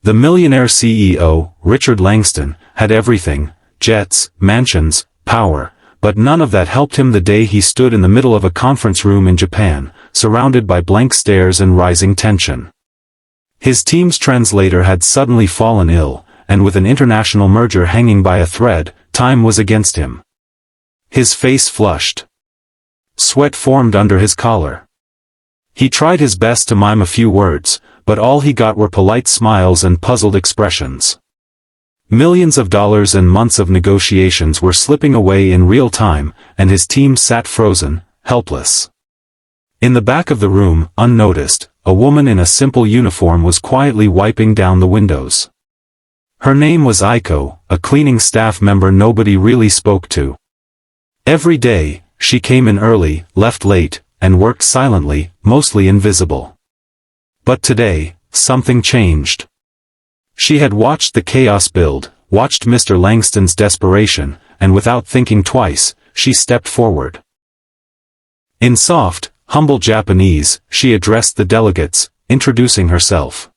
The Millionaire CEO, Richard Langston, had everything: jets, mansions, power, but none of that helped him the day he stood in the middle of a conference room in Japan, surrounded by blank stares and rising tension. His team's translator had suddenly fallen ill, and with an international merger hanging by a thread, time was against him. His face flushed. Sweat formed under his collar. He tried his best to mime a few words, but all he got were polite smiles and puzzled expressions. Millions of dollars and months of negotiations were slipping away in real time, and his team sat frozen, helpless. In the back of the room, unnoticed, a woman in a simple uniform was quietly wiping down the windows. Her name was Aiko, a cleaning staff member nobody really spoke to. Every day, she came in early, left late, and worked silently, mostly invisible. But today, something changed. She had watched the chaos build, watched Mr. Langston's desperation, and without thinking twice, she stepped forward. In soft, humble Japanese, she addressed the delegates, introducing herself.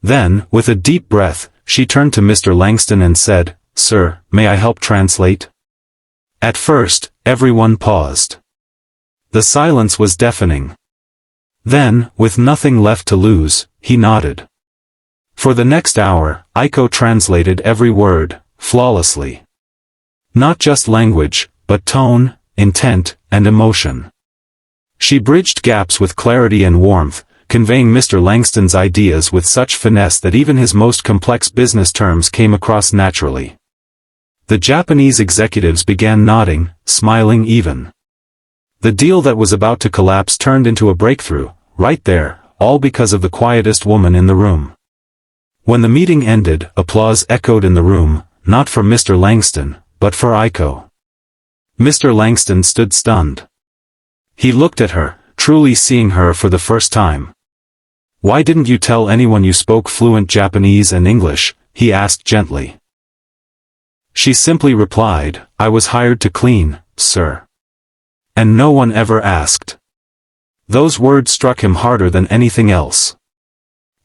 Then, with a deep breath, she turned to Mr. Langston and said, "Sir, may I help translate?" At first, everyone paused. The silence was deafening. Then, with nothing left to lose, he nodded. For the next hour, Aiko translated every word, flawlessly. Not just language, but tone, intent, and emotion. She bridged gaps with clarity and warmth, conveying Mr. Langston's ideas with such finesse that even his most complex business terms came across naturally. The Japanese executives began nodding, smiling even. The deal that was about to collapse turned into a breakthrough, right there, all because of the quietest woman in the room. When the meeting ended, applause echoed in the room, not for Mr. Langston, but for Aiko. Mr. Langston stood stunned. He looked at her, truly seeing her for the first time. "Why didn't you tell anyone you spoke fluent Japanese and English?" he asked gently. She simply replied, "I was hired to clean, sir. And no one ever asked." Those words struck him harder than anything else.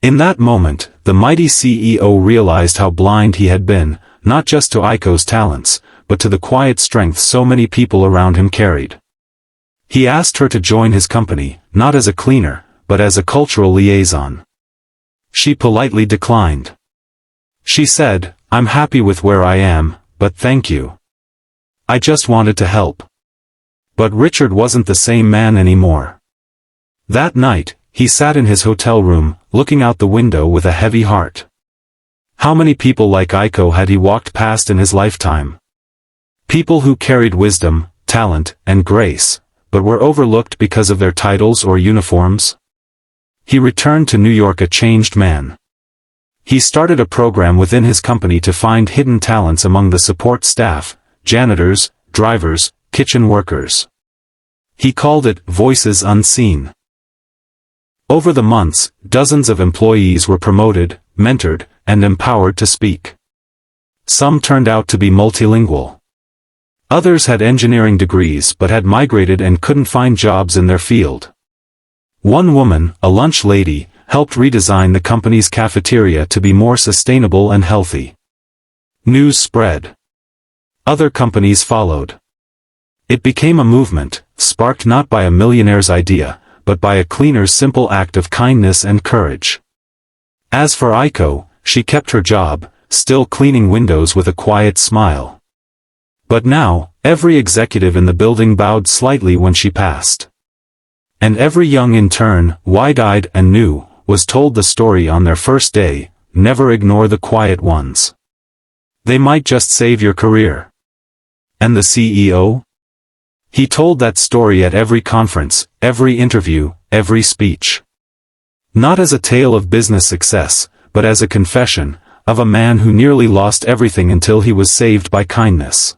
In that moment, the mighty CEO realized how blind he had been, not just to Aiko's talents, but to the quiet strength so many people around him carried. He asked her to join his company, not as a cleaner, but as a cultural liaison. She politely declined. She said, "I'm happy with where I am, but thank you. I just wanted to help." But Richard wasn't the same man anymore. That night, he sat in his hotel room, looking out the window with a heavy heart. How many people like Aiko had he walked past in his lifetime? People who carried wisdom, talent, and grace, but were overlooked because of their titles or uniforms? He returned to New York a changed man. He started a program within his company to find hidden talents among the support staff, janitors, drivers, kitchen workers. He called it Voices Unseen. Over the months, dozens of employees were promoted, mentored, and empowered to speak. Some turned out to be multilingual. Others had engineering degrees but had migrated and couldn't find jobs in their field. One woman, a lunch lady, helped redesign the company's cafeteria to be more sustainable and healthy. News spread. Other companies followed. It became a movement, sparked not by a millionaire's idea, but by a cleaner's simple act of kindness and courage. As for Aiko, she kept her job, still cleaning windows with a quiet smile. But now, every executive in the building bowed slightly when she passed. And every young intern, wide-eyed and new, was told the story on their first day: never ignore the quiet ones. They might just save your career. And the CEO? He told that story at every conference, every interview, every speech. Not as a tale of business success, but as a confession, of a man who nearly lost everything until he was saved by kindness.